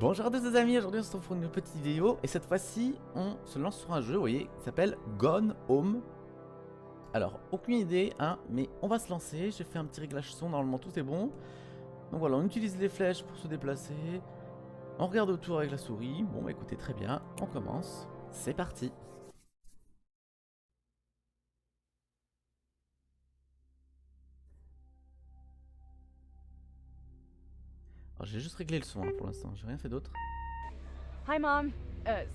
Bonjour à tous les amis, aujourd'hui on se retrouve pour une petite vidéo et cette fois-ci on se lance sur un jeu, vous voyez, qui s'appelle Gone Home. Alors, aucune idée, hein, mais on va se lancer, j'ai fait un petit réglage son, normalement tout est bon. Donc voilà, on utilise les flèches pour se déplacer, on regarde autour avec la souris, bon bah écoutez très bien, on commence, c'est parti. Alors j'ai juste réglé le son hein, pour l'instant, j'ai rien fait d'autre. Hi, Mom.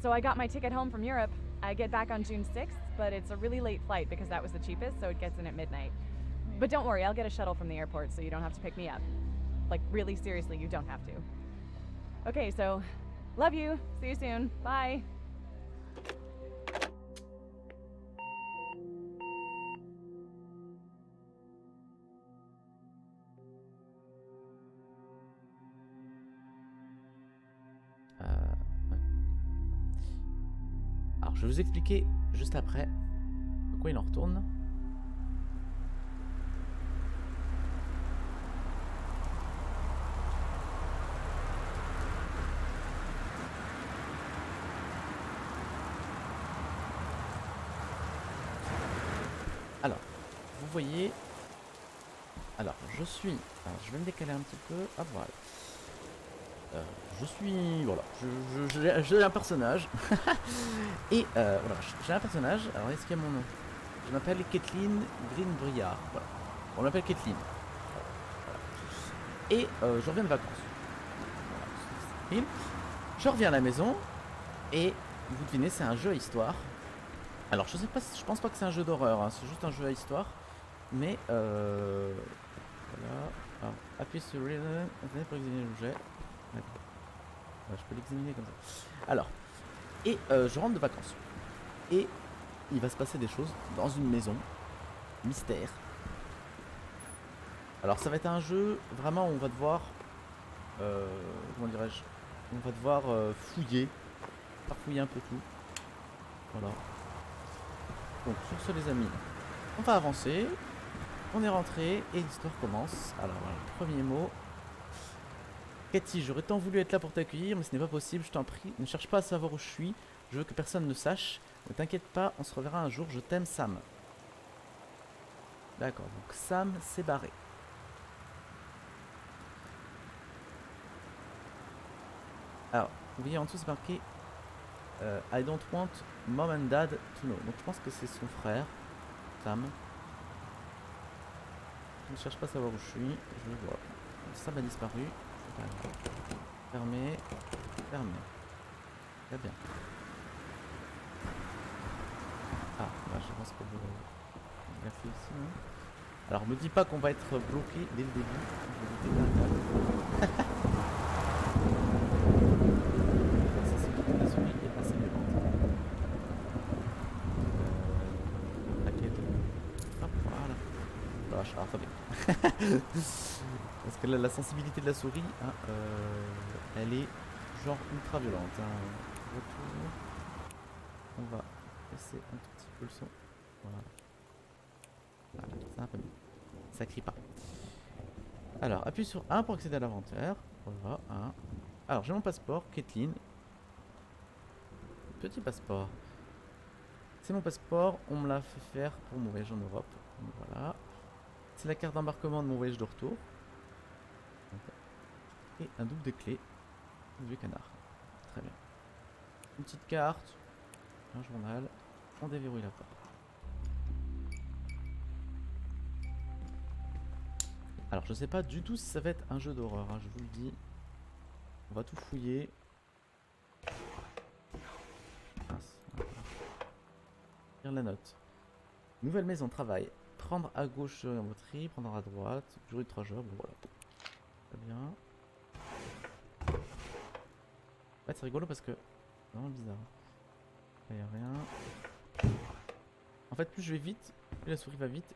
So I got my ticket home from Europe. I get back on June 6th, but it's a really late flight because that was the cheapest, so it gets in at midnight. But don't worry, I'll get a shuttle from the airport so you don't have to pick me up. Like, really seriously, you don't have to. Okay, so, love you. See you soon. Bye. Ouais. Alors je vais vous expliquer juste après de quoi il en retourne. Alors, vous voyez... Alors, je suis... Alors, je vais me décaler un petit peu. Ah, voilà. Je suis... Voilà. J'ai un personnage. Et voilà, j'ai un personnage. Alors, est-ce qu'il y a mon nom? Je m'appelle Kathleen Greenbriard. Voilà. On m'appelle Kathleen. Voilà. Et je reviens de vacances. Voilà. Je reviens à la maison. Et vous devinez, c'est un jeu à histoire. Alors, je sais pas, je pense pas que c'est un jeu d'horreur. Hein, c'est juste un jeu à histoire. Mais voilà. Alors, appuyez sur Reason pour examiner l'objet. Je peux l'examiner comme ça. Alors, et je rentre de vacances. Et il va se passer des choses dans une maison. Mystère. Alors, ça va être un jeu vraiment où on va devoir. Comment dirais-je? On va devoir fouiller. Farfouiller un peu tout. Voilà. Donc, sur ce, les amis, on va avancer. On est rentré et l'histoire commence. Alors, voilà, le premier mot. Cathy, j'aurais tant voulu être là pour t'accueillir, mais ce n'est pas possible, je t'en prie. Ne cherche pas à savoir où je suis. Je veux que personne ne sache. Ne t'inquiète pas, on se reverra un jour. Je t'aime, Sam. D'accord, donc Sam s'est barré. Alors, vous voyez en dessous, c'est marqué I don't want mom and dad to know. Donc, je pense que c'est son frère, Sam. Je ne cherche pas à savoir où je suis. Je vois. Sam a disparu. Fermé. Fermé. Très bien. Ah, là, je pense que vous l'a fait ici. Hein. Alors, me dis pas qu'on va être bloqué dès le début. Je vais éviter la table. Ça, c'est la souris est assez violente. Paquet de. Hop, voilà. Voilà, attendez. Parce que la sensibilité de la souris, hein, elle est genre ultra violente. Hein. Retour. On va baisser un tout petit peu le son. Voilà. Voilà, c'est un peu mieux. Ça crie pas. Alors, appuie sur 1 pour accéder à l'inventaire. Voilà, 1. Alors, j'ai mon passeport, Kathleen. Petit passeport. C'est mon passeport, on me l'a fait faire pour mon voyage en Europe. Donc, voilà. C'est la carte d'embarquement de mon voyage de retour. Et un double de clés. Du canard. Très bien. Une petite carte. Un journal. On déverrouille la porte. Alors je sais pas du tout si ça va être un jeu d'horreur, hein, je vous le dis. On va tout fouiller. Mince. Lire la note. Nouvelle maison, travail. Prendre à gauche en moterie, prendre à droite. Journée de 3 jours, bon voilà. Très bien. Ouais, c'est rigolo parce que... C'est vraiment bizarre. Là, y a rien. En fait, plus je vais vite, plus la souris va vite.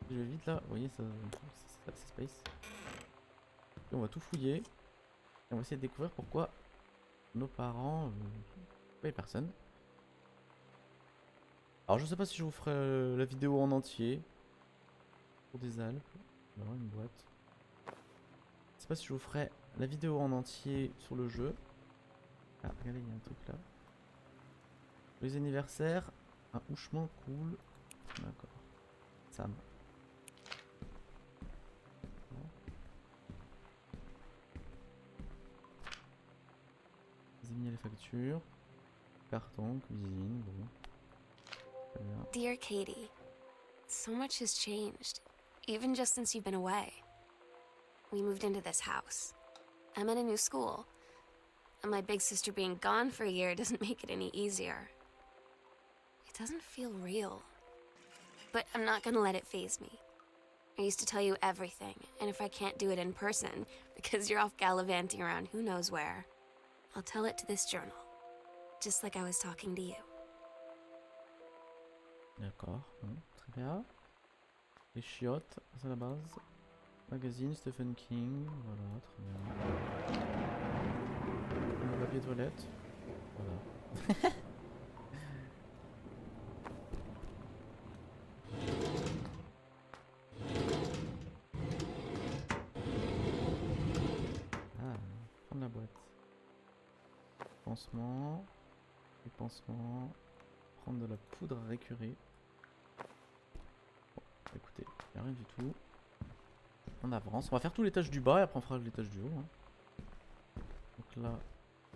Plus je vais vite là, vous voyez, ça space. Et on va tout fouiller. Et on va essayer de découvrir pourquoi nos parents... il n'y a personne. Alors je sais pas si je vous ferai la vidéo en entier. Pour des Alpes. Alors une boîte. Je sais pas si je vous ferai la vidéo en entier sur le jeu. Ah, regardez, il y a un truc là. Les anniversaires, un houchement cool. D'accord. Sam. Éliminer les factures. Carton, cuisine, bon. Très bien. Dear Katie, so much has changed, even just since you've been away. We moved into this house. I'm in a new school, and my big sister being gone for a year doesn't make it any easier. It doesn't feel real. But I'm not gonna let it faze me. I used to tell you everything, and if I can't do it in person, because you're off gallivanting around who knows where, I'll tell it to this journal, just like I was talking to you. D'accord, bon, très bien. Les chiottes, c'est la base. Magazine, Stephen King, voilà, très bien. Le papier toilette, voilà. Ah, prendre la boîte. Pansement, les pansements, prendre de la poudre à récurer. Bon, écoutez, il n'y a rien du tout. On avance, on va faire tous les tâches du bas et après on fera les tâches du haut. Hein. Donc là,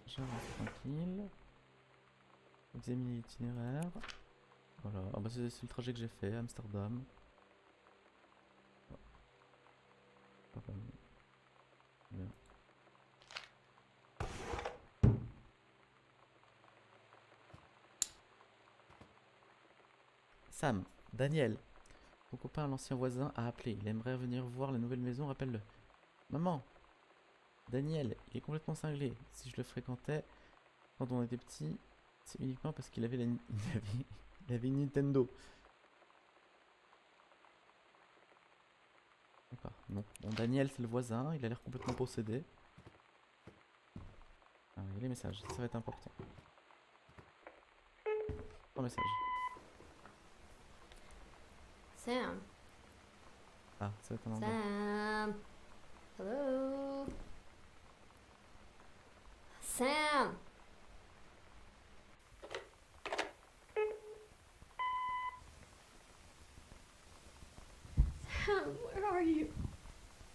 j'avance tranquille. Examiner l'itinéraire. Voilà, ah bah c'est le trajet que j'ai fait, Amsterdam. Ah, bah, bien. Sam, Daniel, ton copain, l'ancien voisin, a appelé. Il aimerait venir voir la nouvelle maison, rappelle-le. Maman, Daniel, il est complètement cinglé. Si je le fréquentais quand on était petit, c'est uniquement parce qu'il avait, il avait une Nintendo. D'accord, non. Bon, Daniel, c'est le voisin, il a l'air complètement possédé. Ah, il y a les messages, ça va être important. Un message. Sam. Ah, ça va être en anglais. Sam. Hello. Sam. Sam, where are you?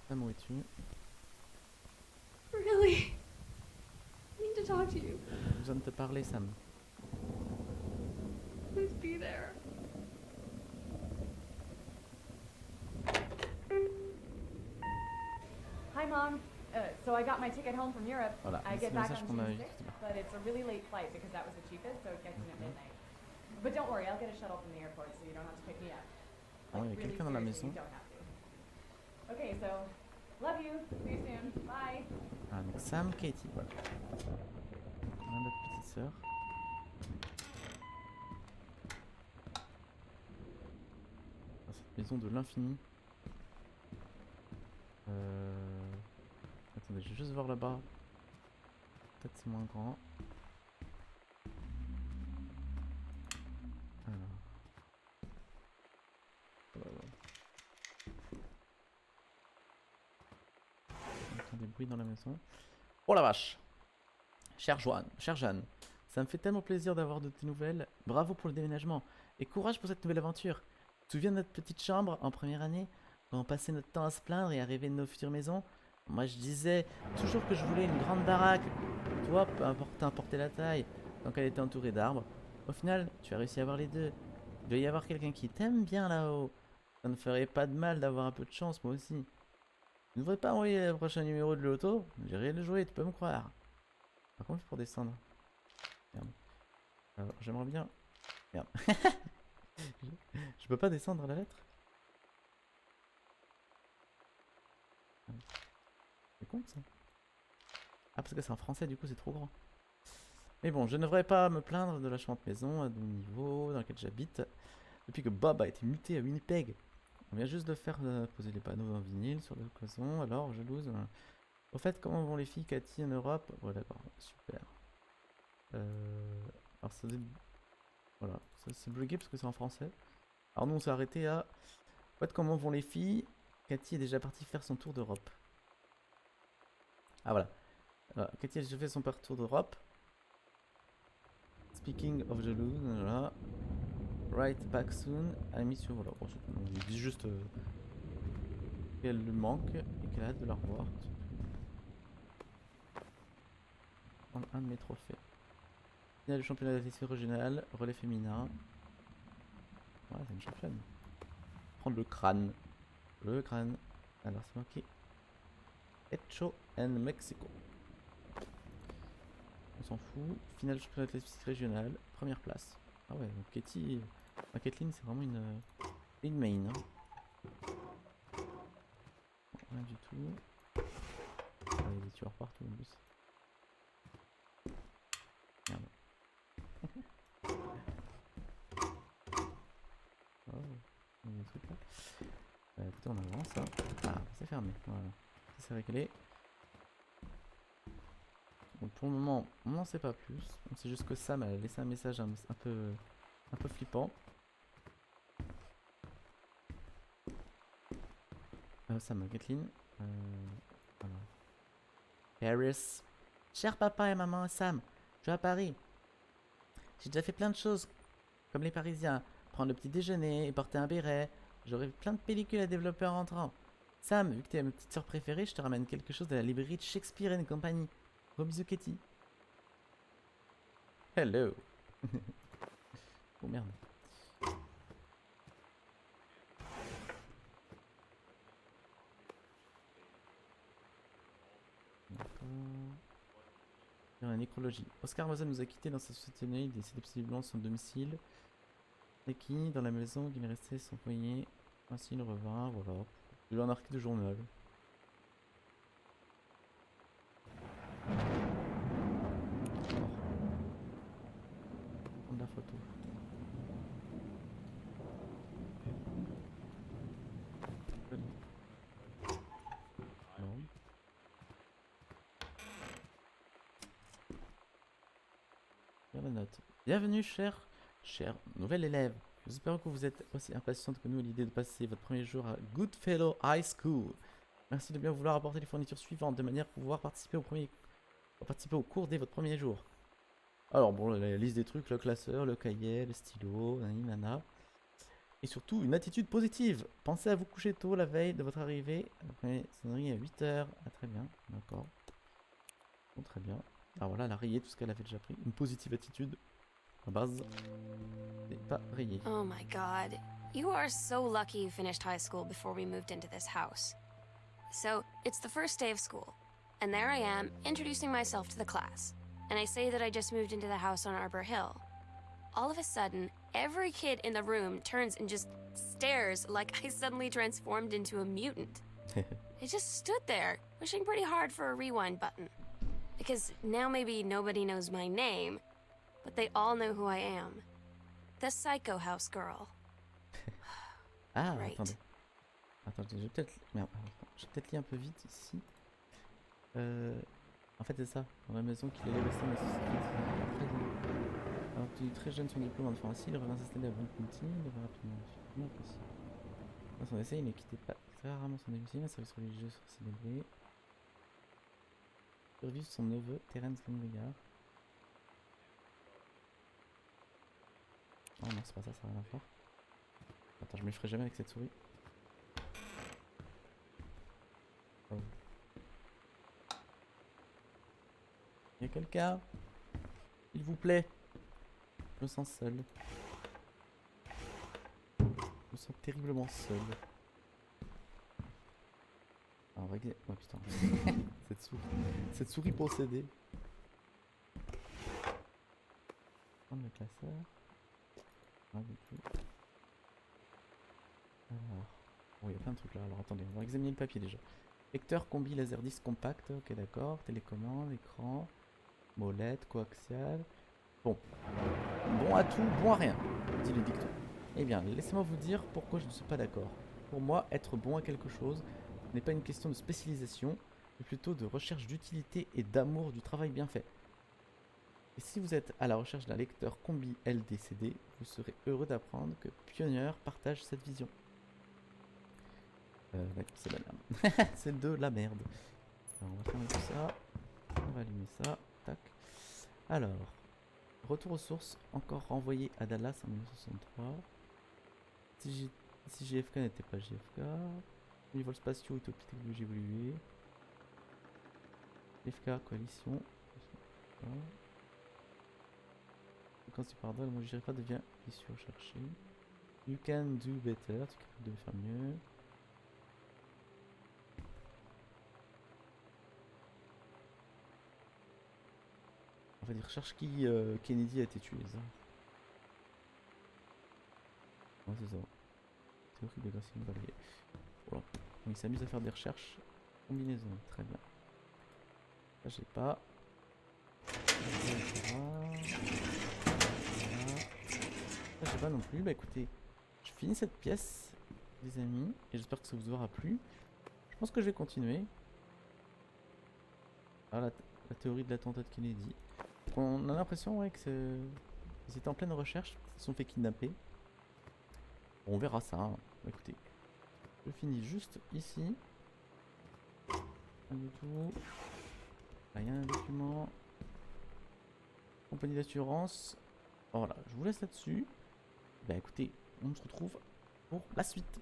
Sam, où es-tu? Really? I need to talk to you. J'ai besoin de te parler, Sam. Please be there. Hi, Mom. So I got my ticket home from Europe. Voilà, I c'est get le back message on qu'on a June eu 6th, tout à l'heure. but it's a really late flight because that was the cheapest, so it gets in at midnight. But don't worry, I'll get a shuttle from the airport, so you don't have to pick me up. Ah, il y a really quelqu'un dans la seriously, maison. you don't have to. Okay, so love you. See you soon. Bye. Ah, donc Sam, Katie, voilà. Donc, on a notre petite sœur. Dans cette maison de l'infini. Attendez, je vais juste voir là-bas. Peut-être c'est moins grand. Alors. On entend des bruits dans la maison. Oh la vache! Cher Jeanne, ça me fait tellement plaisir d'avoir de tes nouvelles. Bravo pour le déménagement. Et courage pour cette nouvelle aventure. Tu te souviens de notre petite chambre en première année? Quand on passait notre temps à se plaindre et à rêver de nos futures maisons? Moi je disais toujours que je voulais une grande baraque. Toi, peu importe la taille, tant qu'elle était entourée d'arbres. Au final, tu as réussi à avoir les deux. Il doit y avoir quelqu'un qui t'aime bien là-haut. Ça ne ferait pas de mal d'avoir un peu de chance, moi aussi. Tu ne devrais pas envoyer le prochain numéro de l'auto? J'irai le jouer, tu peux me croire. Par contre, pour descendre. Merde. Alors, j'aimerais bien. Merde. Je peux pas descendre à la lettre? C'est con ça. Ah, parce que c'est en français, du coup, c'est trop grand. Mais bon, je ne devrais pas me plaindre de la charmante maison du niveau dans lequel j'habite. Depuis que Bob a été muté à Winnipeg. On vient juste de faire poser les panneaux en vinyle sur le cloison. Alors, jalouse. Au fait, comment vont les filles Cathy en Europe? Ouais, d'accord, super. Alors, ça voilà, ça c'est bloqué parce que c'est en français. Alors, nous, on s'est arrêté à. En fait, comment vont les filles? Cathy est déjà partie faire son tour d'Europe. Ah voilà. Cathy a déjà fait son parcours d'Europe. Speaking of the loose, voilà. Right back soon. I miss you. Voilà. Bon, il dit juste qu'elle lui manque et qu'elle a hâte de la revoir. Prendre un de mes trophées. Finale du championnat d'athlétisme régional, relais féminin. Voilà, c'est une championne. Prendre le crâne. Le crâne. Alors c'est marqué Hecho and Mexico. On s'en fout. Finale du championnat d'athlétisme régional, première place. Ah ouais, donc Katie. Kathleen, c'est vraiment une main. Hein. Rien du tout. Ah, il y a des tueurs partout en plus. Merde. Oh, il y a des trucs là. Écoutez, on avance. Hein. Ah, c'est fermé. Voilà. Ça c'est réglé. Donc pour le moment, on n'en sait pas plus. On sait juste que Sam a laissé un message un peu flippant. Sam, Kathleen. Voilà. Paris. Cher papa et maman, Sam, je vais à Paris. J'ai déjà fait plein de choses, comme les Parisiens. Prendre le petit déjeuner et porter un béret. J'aurai plein de pellicules à développer en rentrant. Sam, vu que t'es ma petite sœur préférée, je te ramène quelque chose de la librairie de Shakespeare et compagnie. Gros bisous, Katie. Hello. Oh merde. La nécrologie. Oscar Mosen nous a quittés dans sa société naïve, il est décédé possiblement son domicile. Et qui, dans la maison, qu'il est resté son foyer. Ainsi il revint, voilà. Il a un article de journal. Prendre la photo. Non. Bien la note. Bienvenue, cher nouvel élève. J'espère que vous êtes aussi impatiente que nous à l'idée de passer votre premier jour à Goodfellow High School. Merci de bien vouloir apporter les fournitures suivantes de manière à pouvoir participer au cours dès votre premier jour. Alors bon, la liste des trucs, le classeur, le cahier, le stylo, nana. Et surtout, une attitude positive. Pensez à vous coucher tôt la veille de votre arrivée. La première sonnerie à 8h. Ah très bien, d'accord. Bon, très bien. Alors voilà, elle a rayé tout ce qu'elle avait déjà pris. Une positive attitude. À base, c'est pas rayé. Oh my god. You are so lucky you finished high school before we moved into this house. So, it's the first day of school. And there I am, introducing myself to the class. And I say that I just moved into the house on Arbor Hill. All of a sudden, every kid in the room turns and just stares like I suddenly transformed into a mutant. I just stood there, wishing pretty hard for a rewind button. Because now maybe nobody knows my name, but they all know who I am. The Psycho House Girl. Ah, Right. attendez. Attendez, je vais peut-être... Merde, je vais peut-être lire un peu vite ici. En fait, c'est ça. Dans la maison qu'il allait rester dans la société. Alors, obtenu très jeune son diplôme en pharmacie, il revint s'installer à Boncounty, il devint rapidement effectivement possible. Dans son essai, il ne quittait pas très rarement son domicile, un service religieux sur célébré. Survivre son neveu, Terence Lindegard. Oh non, c'est pas ça, ça n'a rien à voir. Attends, je m'effraie jamais avec cette souris. Oh. Il y a quelqu'un? S'il vous plaît. Je me sens seul. Je me sens terriblement seul. Ah, on va régler... Oh putain. Cette souris possédée. Prendre le classeur. Ah, du tout. Alors... Bon, il y a plein de trucs là. Alors attendez, on va examiner le papier déjà. Lecteur combi laserdisc compact. Ok, d'accord. Télécommande, écran. Molette, coaxial. Bon. Bon à tout, bon à rien, dit le dicton. Eh bien, laissez-moi vous dire pourquoi je ne suis pas d'accord. Pour moi, être bon à quelque chose n'est pas une question de spécialisation, mais plutôt de recherche d'utilité et d'amour du travail bien fait. Et si vous êtes à la recherche d'un lecteur combi LDCD, vous serez heureux d'apprendre que Pioneer partage cette vision. C'est de la merde. C'est de la merde. Alors, on va fermer tout ça. On va allumer ça. Tac. Alors, retour aux sources, encore renvoyé à Dallas en 1963. Si JFK n'était pas JFK. Les vols spatiaux, utopie, technologie évoluée. JFK, coalition. Quand tu pardonnes, mon JFK devient issue recherchée. You can do better, tu peux faire mieux. En fait, il recherche qui Kennedy a été tué, ça. Ouais, c'est ça. Théorie de Gracien Valier. Voilà. Donc, il s'amuse à faire des recherches. Combinaison, très bien. Là, j'ai pas. Là, j'ai pas non plus. Bah écoutez, je finis cette pièce, les amis, et j'espère que ça vous aura plu. Je pense que je vais continuer. Ah, la théorie de l'attentat de Kennedy. On a l'impression ouais, que ils étaient en pleine recherche, ils se sont fait kidnapper. Bon, on verra ça. Hein. Écoutez, je finis juste ici. Pas du tout. Là, il y a un document. Compagnie d'assurance. Voilà, je vous laisse là-dessus. Bah écoutez, on se retrouve pour la suite.